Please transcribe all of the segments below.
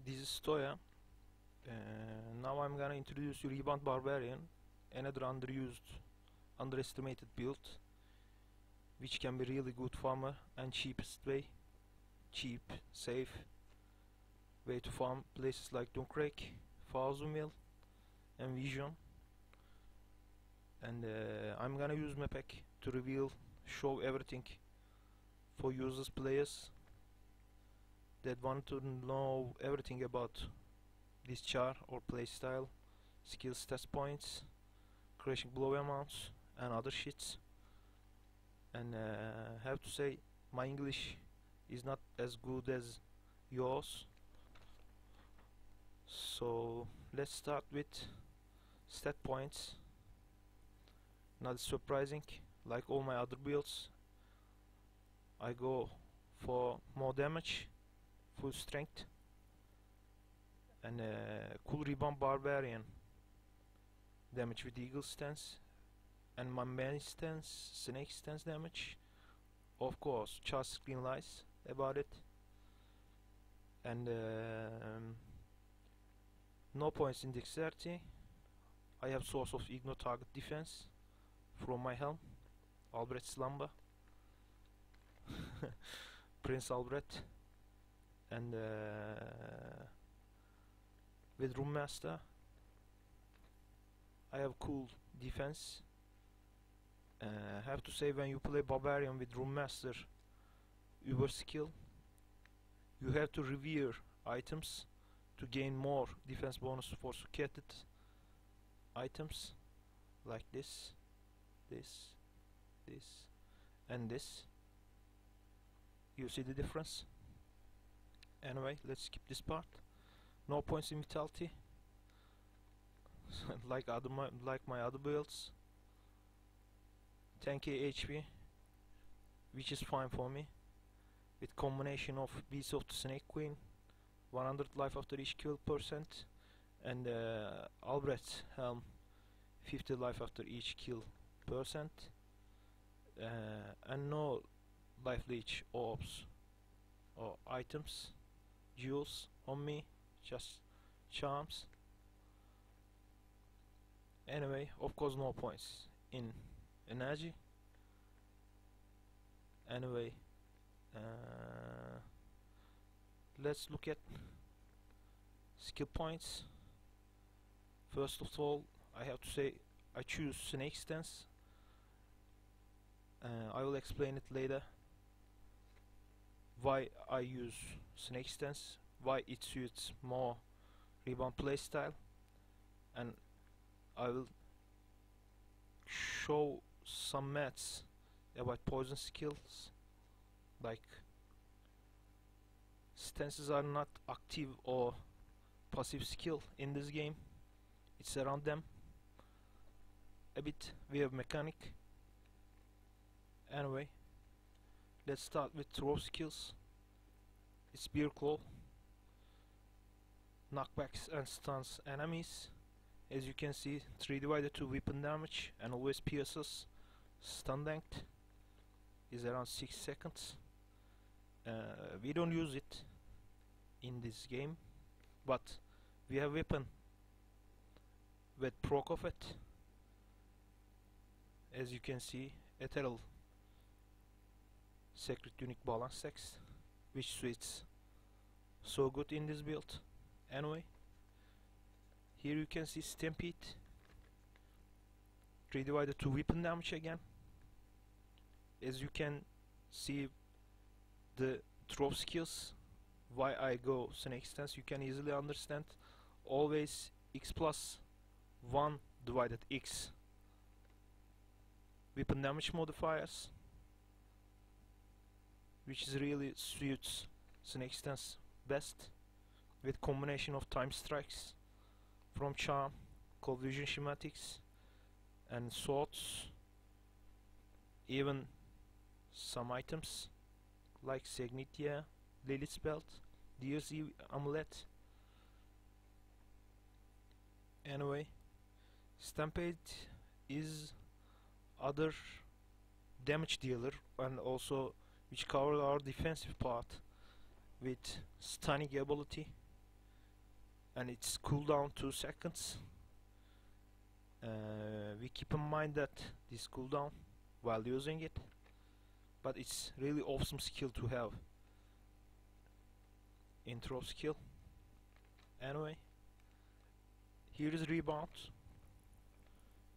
This is STOYA. Now I'm gonna introduce you REBOUND BARBARIAN, another underestimated build, which can be really good farmer and cheapest way, cheap, safe way to farm places like Dunkirk, Fazumil, and Vision. And I'm gonna use my pack to show everything for users, players that want to know everything about this char or playstyle, skill stats points, crashing blow amounts, and other shits. And have to say, my English is not as good as yours. So let's start with stat points. Not surprising, like all my other builds, I go for more damage, full strength, and cool rebound barbarian, damage with eagle stance, and my main stance, snake stance damage. Of course, just screen lies about it, and no points in dexterity. I have source of ignore target defense from my helm, Albrecht Slamba, Prince Albrecht, and with Room Master I have cool defense. Have to say, when you play Barbarian with Room Master Uber skill, you have to revere items to gain more defense bonus for succeeded items, like this, and this. You see the difference? Anyway, let's skip this part. No points in vitality, like my other builds. 10k HP, which is fine for me, with combination of Beast of the Snake Queen, 100 life after each kill %, and Albrecht Helm, 50 life after each kill %, and no life leech orbs or items, jewels on me, just charms. Anyway, of course, no points in energy. Anyway, let's look at skill points. First of all, I have to say I choose snake stance. I will explain it later why I use snake stance, why it suits more rebound playstyle, and I will show some maths about poison skills, like stances are not active or passive skill in this game, it's around them, a bit weird mechanic. Anyway, let's start with throw skills. It's Bear Claw, knockbacks and stuns enemies. As you can see, 3 divided to weapon damage and always pierces. Stun length is around 6 seconds. We don't use it in this game, but we have weapon with proc of it. As you can see, ethereal sacred unique balance text, which suits so good in this build. Anyway, here you can see Stampede, 3 divided to weapon damage again. As you can see the throw skills, why I go snake stance, you can easily understand. Always x plus 1 divided x weapon damage modifiers, which is really suits snake stance best, with combination of time strikes from charm, collision schematics, and swords, even some items like Signitia, Lilith's Belt, DRZ Amulet. Anyway, Stampede is other damage dealer, and also which covers our defensive part with stunning ability, and its cooldown 2 seconds. We keep in mind that this cooldown while using it, but it's really awesome skill to have. Intro skill. Anyway, here is Rebound,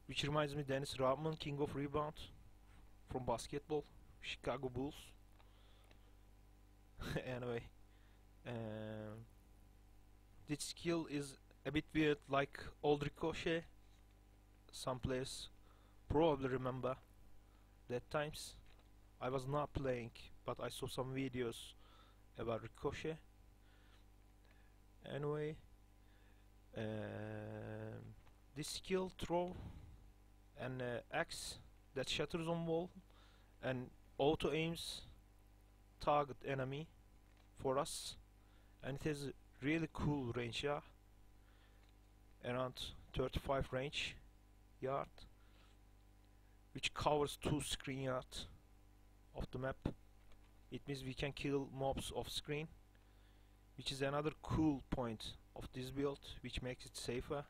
which reminds me Dennis Rodman, king of rebound from basketball, Chicago Bulls. Anyway, this skill is a bit weird, like old Ricochet. Some players probably remember that times. I was not playing, but I saw some videos about Ricochet. Anyway, this skill throw an axe that shatters on wall and auto aims target enemy for us, and it has a really cool range, yeah, around 35 range yard, which covers 2 screen yards of the map. It means we can kill mobs off screen, which is another cool point of this build, which makes it safer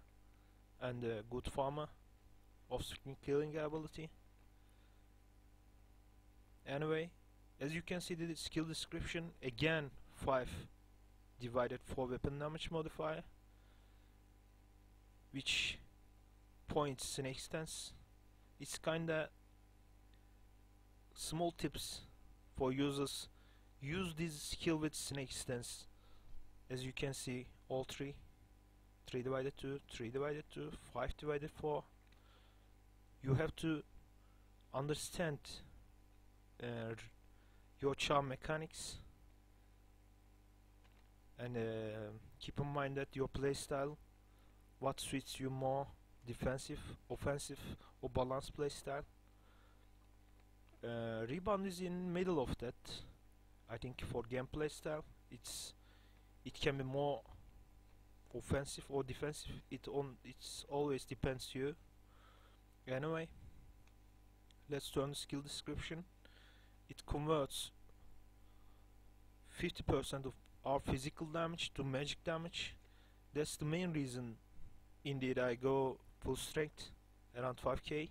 and a good farmer off screen killing ability. Anyway, as you can see the skill description, again 5 divided 4 weapon damage modifier, which points snake stance. It's kinda small tips for users. Use this skill with snake stance. As you can see, all 3 divided 2, 3 divided 2, 5 divided 4. You have to understand your charm mechanics, and keep in mind that your playstyle, what suits you more, defensive, offensive, or balanced playstyle. Rebound is in middle of that. I think for gameplay style, it can be more offensive or defensive. It's always depends you. Anyway, let's turn the skill description. It converts 50% of our physical damage to magic damage. That's the main reason indeed I go full strength around 5k,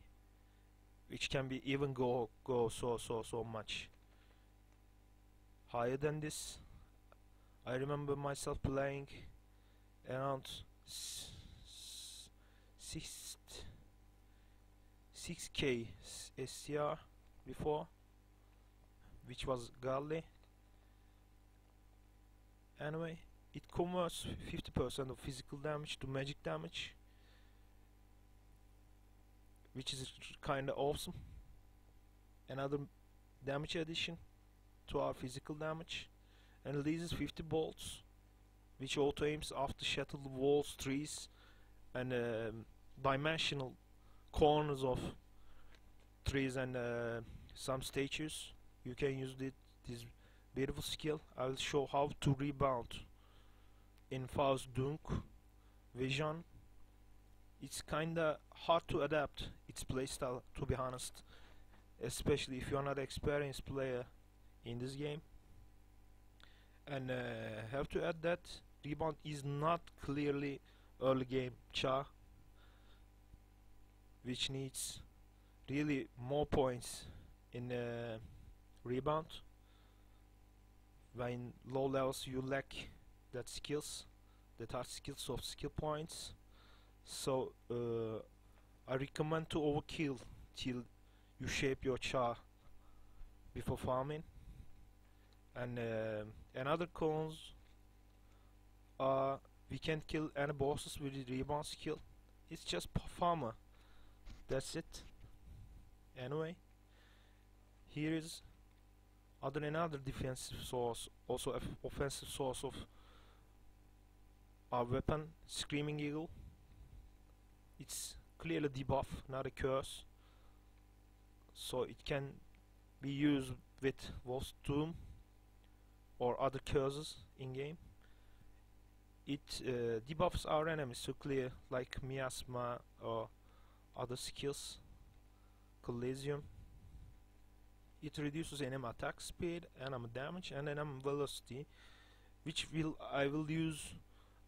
which can be even go so much higher than this. I remember myself playing around 6k STR before, which was godly. Anyway, it converts 50% of physical damage to magic damage, which is kinda awesome. Another damage addition to our physical damage, and releases 50 bolts, which auto aims after shattered walls, trees, and dimensional corners of trees and some statues. You can use this beautiful skill. I will show how to rebound in Faust Dunk Vision. It's kinda hard to adapt its playstyle, to be honest, especially if you're not an experienced player in this game. And have to add that Rebound is not clearly early game Cha, which needs really more points in Rebound. When low levels you lack that skills, that are skills of skill points. So I recommend to overkill till you shape your Cha before farming. And another cons are we can't kill any bosses with the rebound skill. It's just farmer. That's it. Anyway, here is another defensive source, also offensive source of our weapon, Screaming Eagle. It's clearly debuff, not a curse, so it can be used with Wolf's Tomb or other curses in game. It debuffs our enemies to clear, like Miasma or other skills, Coliseum. It reduces enemy attack speed, enemy damage, and enemy velocity, which I will use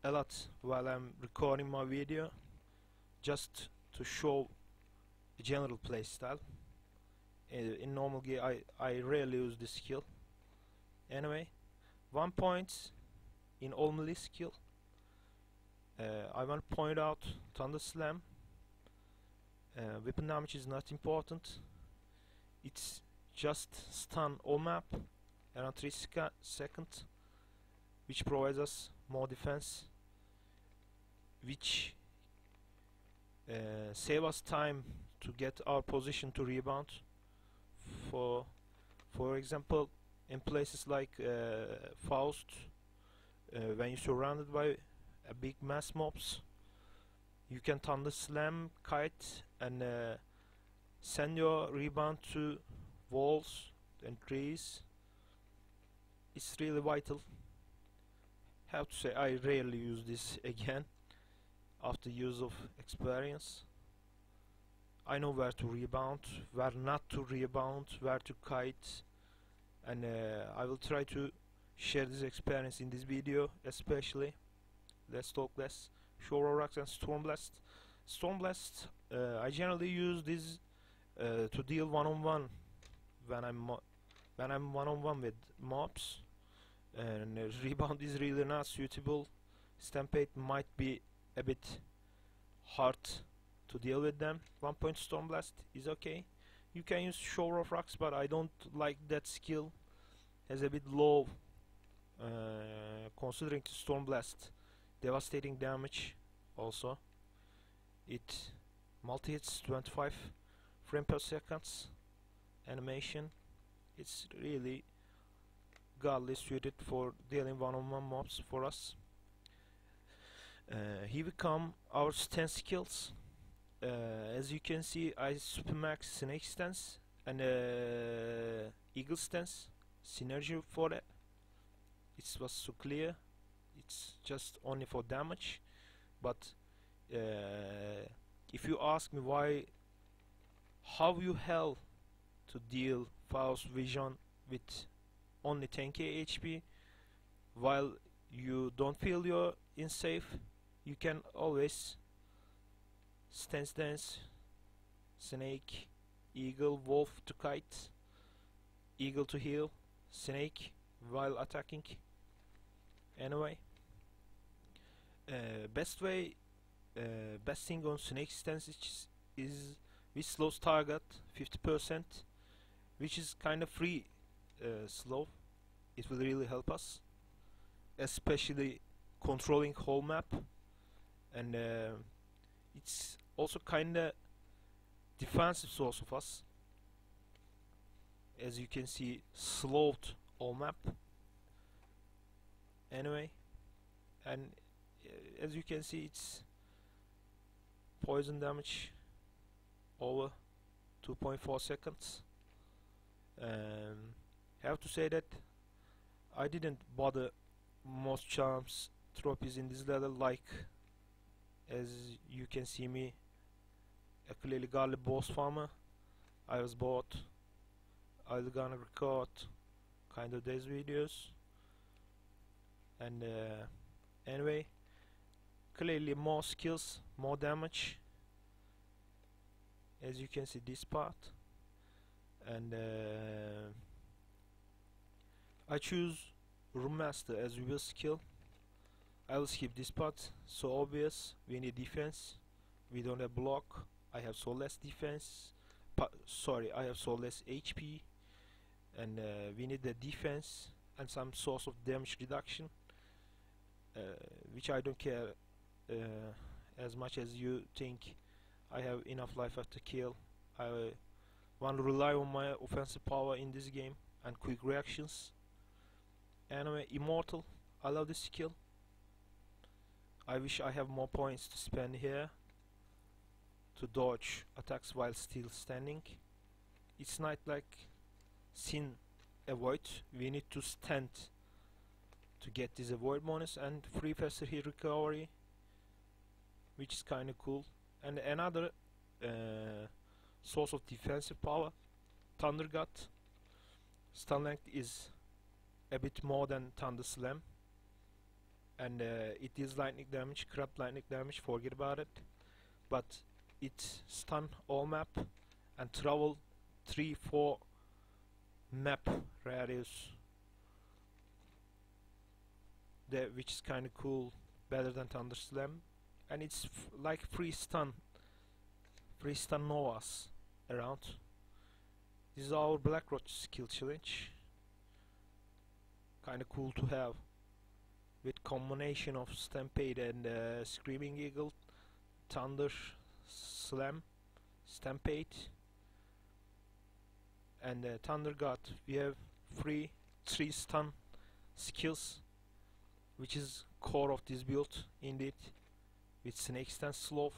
a lot while I'm recording my video, just to show a general playstyle. In normal game I rarely use this skill. Anyway, 1 point in all melee skill. I want to point out Thunder Slam. Weapon damage is not important. It's just stun all map around 3 seconds, which provides us more defense, which save us time to get our position to rebound. For example, in places like Faust, when you're surrounded by a big mass mobs, you can Thunder Slam, kite, and send your rebound to walls and trees. It's really vital. Have to say, I rarely use this again after years of experience. I know where to rebound, where not to rebound, where to kite, and I will try to share this experience in this video especially. Let's talk less. Shower Rocks and Stormblast. Stormblast, I generally use this to deal one-on-one when I'm one-on-one with mobs, and rebound is really not suitable. Stampede might be a bit hard to deal with them. 1 point Stormblast is okay. You can use Shower of Rocks, but I don't like that skill. Has a bit low considering Stormblast devastating damage. Also, it multi-hits 25 frame per seconds animation. It's really godly suited for dealing one-on-one mobs for us. Here we come our stance skills. As you can see, I supermax snake stance and eagle stance synergy for that. It was so clear. It's just only for damage, but if you ask me how you hell to deal Faust Vision with only 10k HP while you don't feel you're in safe, you can always stance dance, snake, eagle, wolf to kite, eagle to heal, snake while attacking. Anyway, best thing on snake stance is we slows target 50%, which is kind of free slow. It will really help us, especially controlling whole map, and it's also kinda defensive source of us. As you can see, slowed all map. Anyway, and as you can see, it's poison damage over 2.4 seconds. Have to say that I didn't bother most charms trophies in this level, like as you can see me a clearly godly boss farmer. I was bored. I was gonna record kind of these videos, and anyway, clearly more skills, more damage, as you can see this part, and I choose Room Master as reveal skill. I will skip this part, so obvious. We need defense, we don't have block. I have so less defense, I have so less HP, and we need the defense and some source of damage reduction, which I don't care as much as you think. I have enough life after kill. I want to rely on my offensive power in this game and quick reactions. Anyway, Immortal, I love this skill. I wish I have more points to spend here to dodge attacks while still standing. It's not like Sin Avoid. We need to stand to get this avoid bonus, and free faster hit recovery, which is kinda cool. And another source of defensive power, Thunder God. Stun length is a bit more than Thunder Slam, and it deals lightning damage, crap lightning damage, forget about it. But it stun all map and travel 3-4 map radius, which is kinda cool, better than Thunder Slam. And it's like free stun novas around. This is our Blackroach skill challenge. Kinda cool to have, with combination of Stampede and Screaming Eagle, Thunder Slam, Stampede, and Thunder God. We have 3 stun skills, which is core of this build indeed, with Snake Stance Slow,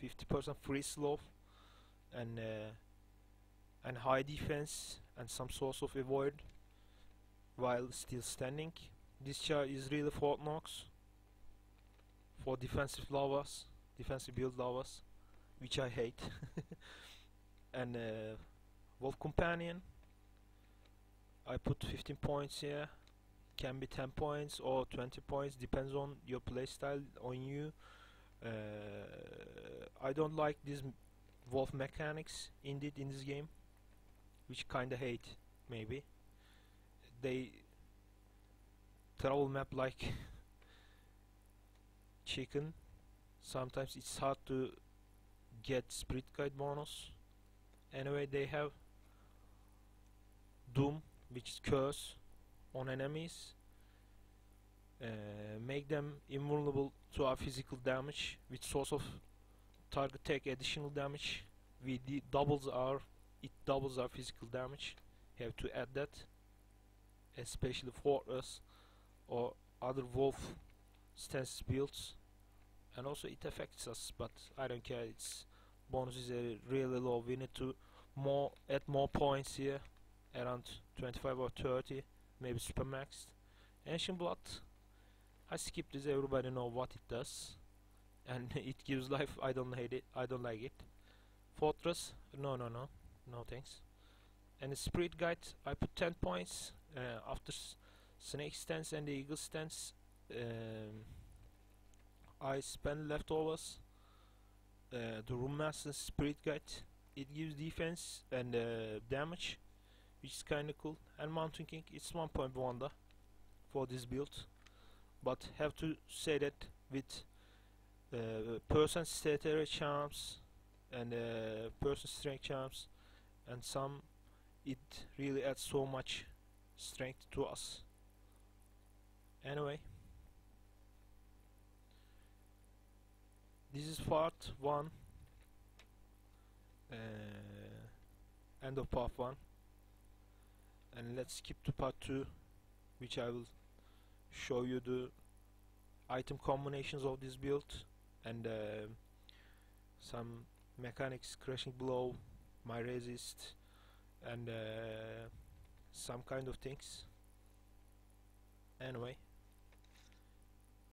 50% free slow, and high defense and some source of avoid while still standing. This char is really Fort Knox for defensive lavas, defensive build lavas, which I hate. And Wolf Companion, I put 15 points here, can be 10 points or 20 points, depends on your playstyle, on you. I don't like these wolf mechanics indeed in this game, which kinda hate. Maybe they travel map like chicken. Sometimes it's hard to get Spirit Guide bonus. Anyway, they have Doom, which is curse on enemies, make them invulnerable to our physical damage with source of target take additional damage. It doubles our physical damage. You have to add that, especially for us or other wolf stance builds. And also it affects us, but I don't care. Its bonus is really low. We need to add more points here, around 25 or 30, maybe super maxed. Ancient Blood, I skip this. Everybody know what it does, and it gives life. I don't hate it. I don't like it. Fortress, no thanks. And the Spirit Guide, I put 10 points. After Snake Stance and the Eagle Stance, I spend leftovers. The Room Master Spirit Guide, it gives defense and damage, which is kinda cool. And Mountain King, it's 1.1 wonder for this build, but have to say that with person stat area charms and person strength charms and some, it really adds so much strength to us. Anyway, this is part 1, end of part 1, and let's skip to part 2, which I will show you the item combinations of this build and some mechanics, Crushing Blow, my resist, and some kind of things. Anyway,